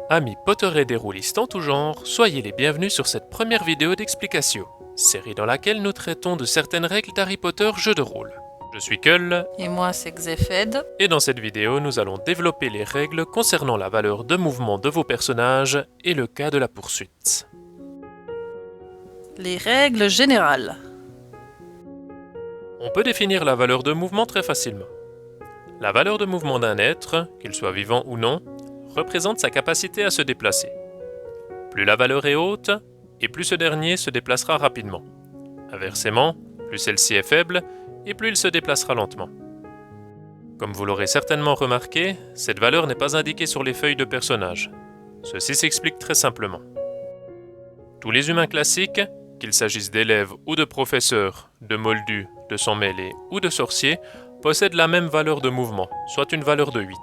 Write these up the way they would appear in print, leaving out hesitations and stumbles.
Amis poteurs et déroulistes en tout genre, soyez les bienvenus sur cette première vidéo d'Explicatio, série dans laquelle nous traitons de certaines règles d'Harry Potter jeu de rôle. Je suis Kull, Et moi, c'est Xefed. et dans cette vidéo, nous allons développer les règles concernant la valeur de mouvement de vos personnages et le cas de la poursuite. Les règles générales. On peut définir la valeur de mouvement très facilement. La valeur de mouvement d'un être, qu'il soit vivant ou non, représente sa capacité à se déplacer. Plus la valeur est haute, et plus ce dernier se déplacera rapidement. Inversement, plus celle-ci est faible, et plus il se déplacera lentement. Comme vous l'aurez certainement remarqué, cette valeur n'est pas indiquée sur les feuilles de personnages. Ceci s'explique très simplement. Tous les humains classiques, qu'il s'agisse d'élèves ou de professeurs, de moldus, de sang-mêlés ou de sorciers, possèdent la même valeur de mouvement, soit une valeur de 8.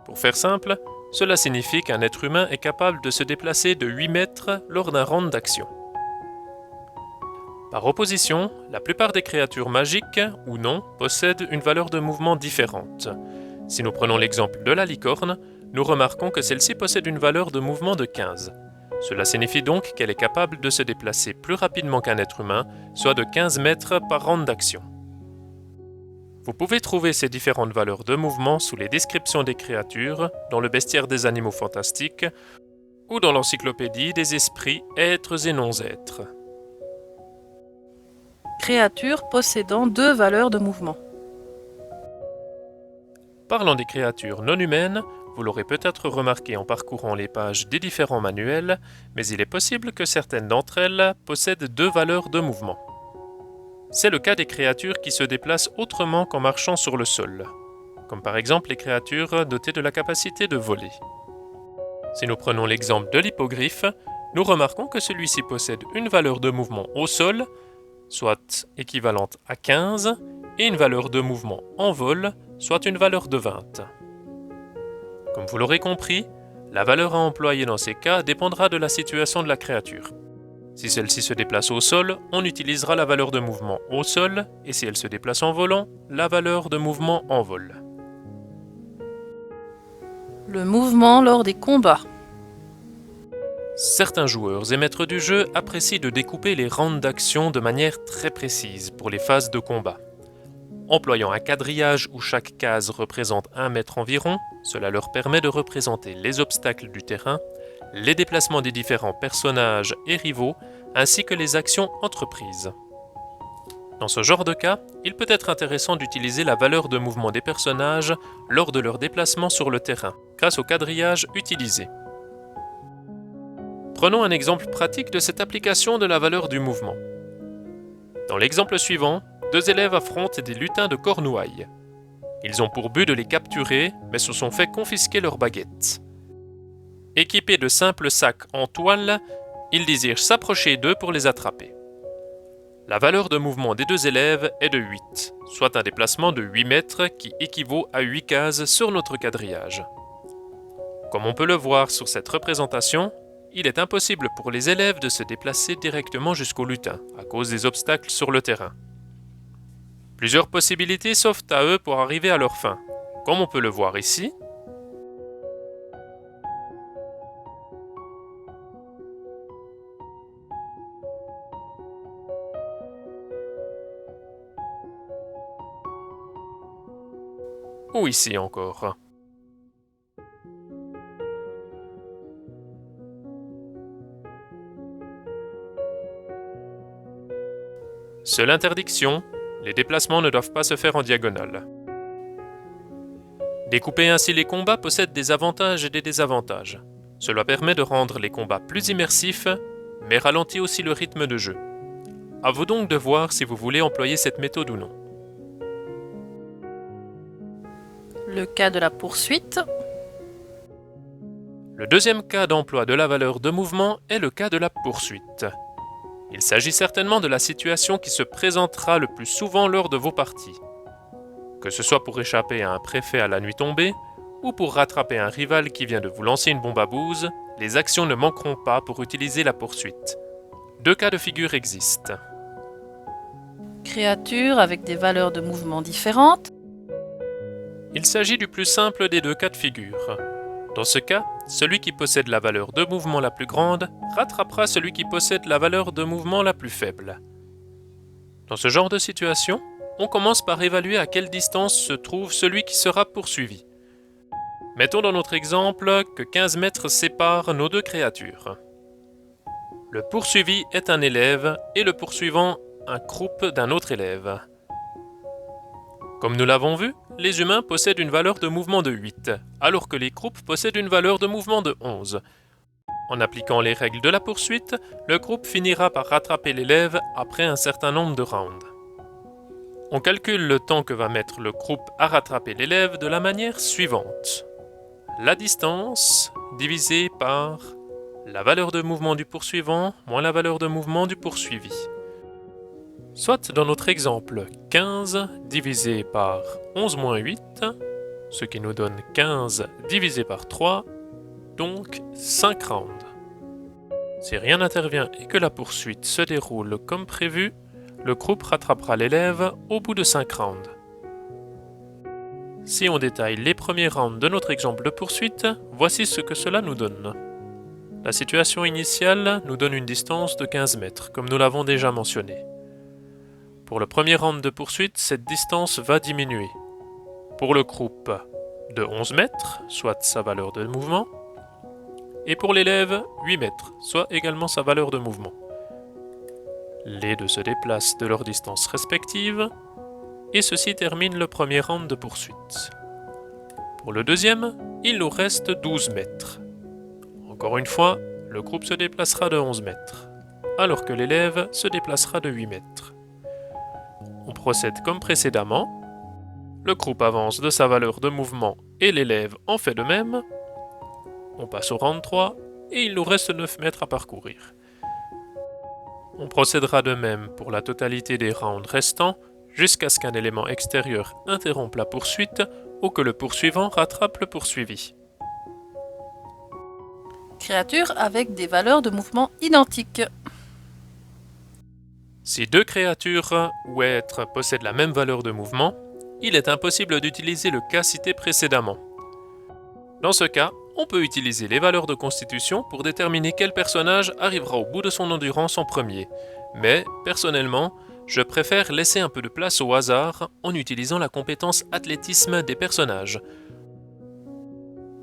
Pour faire simple, cela signifie qu'un être humain est capable de se déplacer de 8 mètres lors d'un round d'action. Par opposition, la plupart des créatures magiques, ou non, possèdent une valeur de mouvement différente. Si nous prenons l'exemple de la licorne, nous remarquons que celle-ci possède une valeur de mouvement de 15. Cela signifie donc qu'elle est capable de se déplacer plus rapidement qu'un être humain, soit de 15 mètres par round d'action. Vous pouvez trouver ces différentes valeurs de mouvement sous les descriptions des créatures, dans le bestiaire des animaux fantastiques, ou dans l'encyclopédie des esprits, êtres et non-êtres. Créatures possédant 2 valeurs de mouvement. Parlant des créatures non humaines, vous l'aurez peut-être remarqué en parcourant les pages des différents manuels, mais il est possible que certaines d'entre elles possèdent 2 valeurs de mouvement. C'est le cas des créatures qui se déplacent autrement qu'en marchant sur le sol, comme par exemple les créatures dotées de la capacité de voler. Si nous prenons l'exemple de l'hippogriffe, nous remarquons que celui-ci possède une valeur de mouvement au sol, soit équivalente à 15, et une valeur de mouvement en vol, soit une valeur de 20. Comme vous l'aurez compris, la valeur à employer dans ces cas dépendra de la situation de la créature. Si celle-ci se déplace au sol, on utilisera la valeur de mouvement au sol, et si elle se déplace en volant, la valeur de mouvement en vol. Le mouvement lors des combats. Certains joueurs et maîtres du jeu apprécient de découper les rounds d'action de manière très précise pour les phases de combat. Employant un quadrillage où chaque case représente 1 mètre environ, cela leur permet de représenter les obstacles du terrain, les déplacements des différents personnages et rivaux, ainsi que les actions entreprises. Dans ce genre de cas, il peut être intéressant d'utiliser la valeur de mouvement des personnages lors de leur déplacement sur le terrain, grâce au quadrillage utilisé. Prenons un exemple pratique de cette application de la valeur du mouvement. Dans l'exemple suivant, 2 élèves affrontent des lutins de Cornouailles. Ils ont pour but de les capturer, mais se sont fait confisquer leurs baguettes. Équipés de simples sacs en toile, ils désirent s'approcher d'eux pour les attraper. La valeur de mouvement des 2 élèves est de 8, soit un déplacement de 8 mètres qui équivaut à 8 cases sur notre quadrillage. Comme on peut le voir sur cette représentation, il est impossible pour les élèves de se déplacer directement jusqu'au lutin, à cause des obstacles sur le terrain. Plusieurs possibilités s'offrent à eux pour arriver à leur fin, comme on peut le voir ici. Ou ici encore. Seule interdiction, les déplacements ne doivent pas se faire en diagonale. Découper ainsi les combats possède des avantages et des désavantages. Cela permet de rendre les combats plus immersifs, mais ralentit aussi le rythme de jeu. À vous donc de voir si vous voulez employer cette méthode ou non. Le cas de la poursuite. Le deuxième cas d'emploi de la valeur de mouvement est le cas de la poursuite. Il s'agit certainement de la situation qui se présentera le plus souvent lors de vos parties. Que ce soit pour échapper à un préfet à la nuit tombée, ou pour rattraper un rival qui vient de vous lancer une bombe à bouse, les actions ne manqueront pas pour utiliser la poursuite. 2 cas de figure existent. Créatures avec des valeurs de mouvement différentes. Il s'agit du plus simple des 2 cas de figure. Dans ce cas, celui qui possède la valeur de mouvement la plus grande rattrapera celui qui possède la valeur de mouvement la plus faible. Dans ce genre de situation, on commence par évaluer à quelle distance se trouve celui qui sera poursuivi. Mettons dans notre exemple que 15 mètres séparent nos deux créatures. Le poursuivi est un élève et le poursuivant un groupe d'un autre élève. Comme nous l'avons vu, les humains possèdent une valeur de mouvement de 8, alors que les groupes possèdent une valeur de mouvement de 11. En appliquant les règles de la poursuite, le groupe finira par rattraper l'élève après un certain nombre de rounds. On calcule le temps que va mettre le groupe à rattraper l'élève de la manière suivante. La distance divisée par la valeur de mouvement du poursuivant moins la valeur de mouvement du poursuivi. Soit dans notre exemple 15 divisé par 11 moins 8, ce qui nous donne 15 divisé par 3, donc 5 rounds. Si rien n'intervient et que la poursuite se déroule comme prévu, le groupe rattrapera l'élève au bout de 5 rounds. Si on détaille les premiers rounds de notre exemple de poursuite, voici ce que cela nous donne. La situation initiale nous donne une distance de 15 mètres, comme nous l'avons déjà mentionné. Pour le premier round de poursuite, cette distance va diminuer. Pour le groupe, de 11 mètres, soit sa valeur de mouvement, et pour l'élève, 8 mètres, soit également sa valeur de mouvement. Les deux se déplacent de leur distance respective, et ceci termine le premier round de poursuite. Pour le deuxième, il nous reste 12 mètres. Encore une fois, le groupe se déplacera de 11 mètres, alors que l'élève se déplacera de 8 mètres. On procède comme précédemment. Le groupe avance de sa valeur de mouvement et l'élève en fait de même. On passe au round 3 et il nous reste 9 mètres à parcourir. On procédera de même pour la totalité des rounds restants jusqu'à ce qu'un élément extérieur interrompe la poursuite ou que le poursuivant rattrape le poursuivi. Créatures avec des valeurs de mouvement identiques. Si deux créatures ou êtres possèdent la même valeur de mouvement, il est impossible d'utiliser le cas cité précédemment. Dans ce cas, on peut utiliser les valeurs de constitution pour déterminer quel personnage arrivera au bout de son endurance en premier, mais, personnellement, je préfère laisser un peu de place au hasard en utilisant la compétence athlétisme des personnages.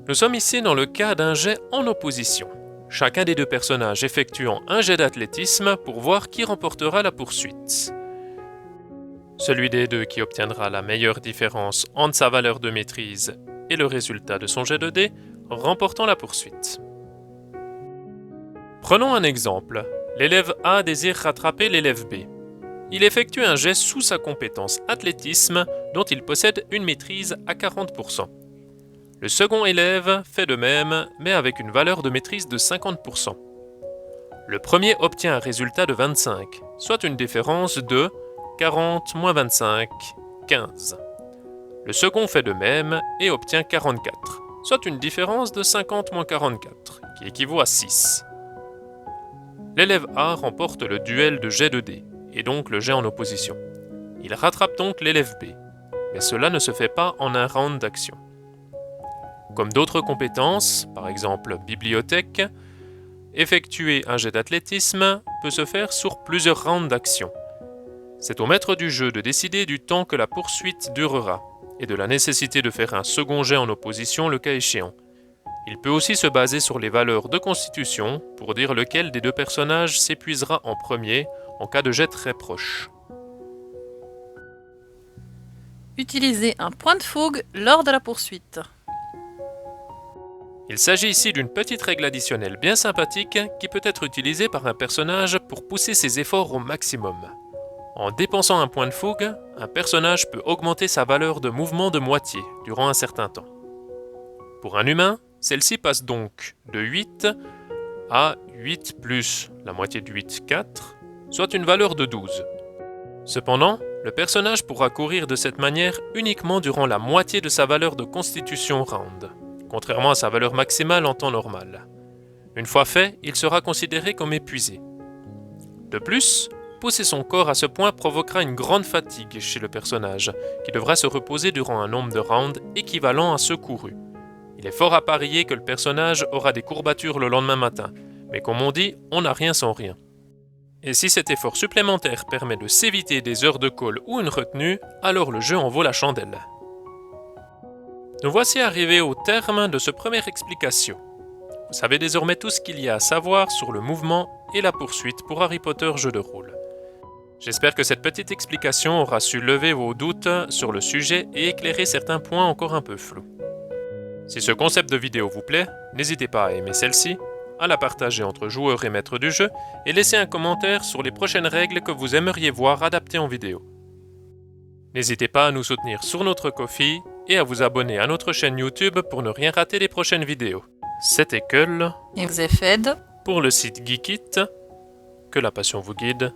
Nous sommes ici dans le cas d'un jet en opposition, chacun des deux personnages effectuant un jet d'athlétisme pour voir qui remportera la poursuite. Celui des deux qui obtiendra la meilleure différence entre sa valeur de maîtrise et le résultat de son jet de dés, remportant la poursuite. Prenons un exemple. L'élève A désire rattraper l'élève B. Il effectue un jet sous sa compétence athlétisme dont il possède une maîtrise à 40%. Le second élève fait de même, mais avec une valeur de maîtrise de 50%. Le premier obtient un résultat de 25, soit une différence de 40 moins 25, 15. Le second fait de même et obtient 44, soit une différence de 50 moins 44, qui équivaut à 6. L'élève A remporte le duel de jet de dés, et donc le jet en opposition. Il rattrape donc l'élève B, mais cela ne se fait pas en un round d'action. Comme d'autres compétences, par exemple bibliothèque, effectuer un jet d'athlétisme peut se faire sur plusieurs rounds d'action. C'est au maître du jeu de décider du temps que la poursuite durera, et de la nécessité de faire un second jet en opposition le cas échéant. Il peut aussi se baser sur les valeurs de constitution pour dire lequel des deux personnages s'épuisera en premier en cas de jet très proche. Utilisez un point de fougue lors de la poursuite. Il s'agit ici d'une petite règle additionnelle bien sympathique qui peut être utilisée par un personnage pour pousser ses efforts au maximum. En dépensant un point de fougue, un personnage peut augmenter sa valeur de mouvement de moitié durant un certain temps. Pour un humain, celle-ci passe donc de 8 à 8 plus la moitié de 8, 4, soit une valeur de 12. Cependant, le personnage pourra courir de cette manière uniquement durant la moitié de sa valeur de constitution round, contrairement à sa valeur maximale en temps normal. Une fois fait, il sera considéré comme épuisé. De plus, pousser son corps à ce point provoquera une grande fatigue chez le personnage, qui devra se reposer durant un nombre de rounds équivalent à ceux courus. Il Il est fort à parier que le personnage aura des courbatures le lendemain matin, mais comme on dit, on n'a rien sans rien. Et si cet effort supplémentaire permet de s'éviter des heures de colle ou une retenue, alors le jeu en vaut la chandelle. Nous voici arrivés au terme de cette première explication. Vous savez désormais tout ce qu'il y a à savoir sur le mouvement et la poursuite pour Harry Potter jeu de rôle. J'espère que cette petite explication aura su lever vos doutes sur le sujet et éclairer certains points encore un peu flous. Si ce concept de vidéo vous plaît, n'hésitez pas à aimer celle-ci, à la partager entre joueurs et maîtres du jeu et laisser un commentaire sur les prochaines règles que vous aimeriez voir adaptées en vidéo. N'hésitez pas à nous soutenir sur notre Ko-fi et à vous abonner à notre chaîne YouTube pour ne rien rater des prochaines vidéos. C'était Keul Et vous êtes fait pour le site Geekit. Que la passion vous guide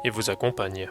et vous accompagne.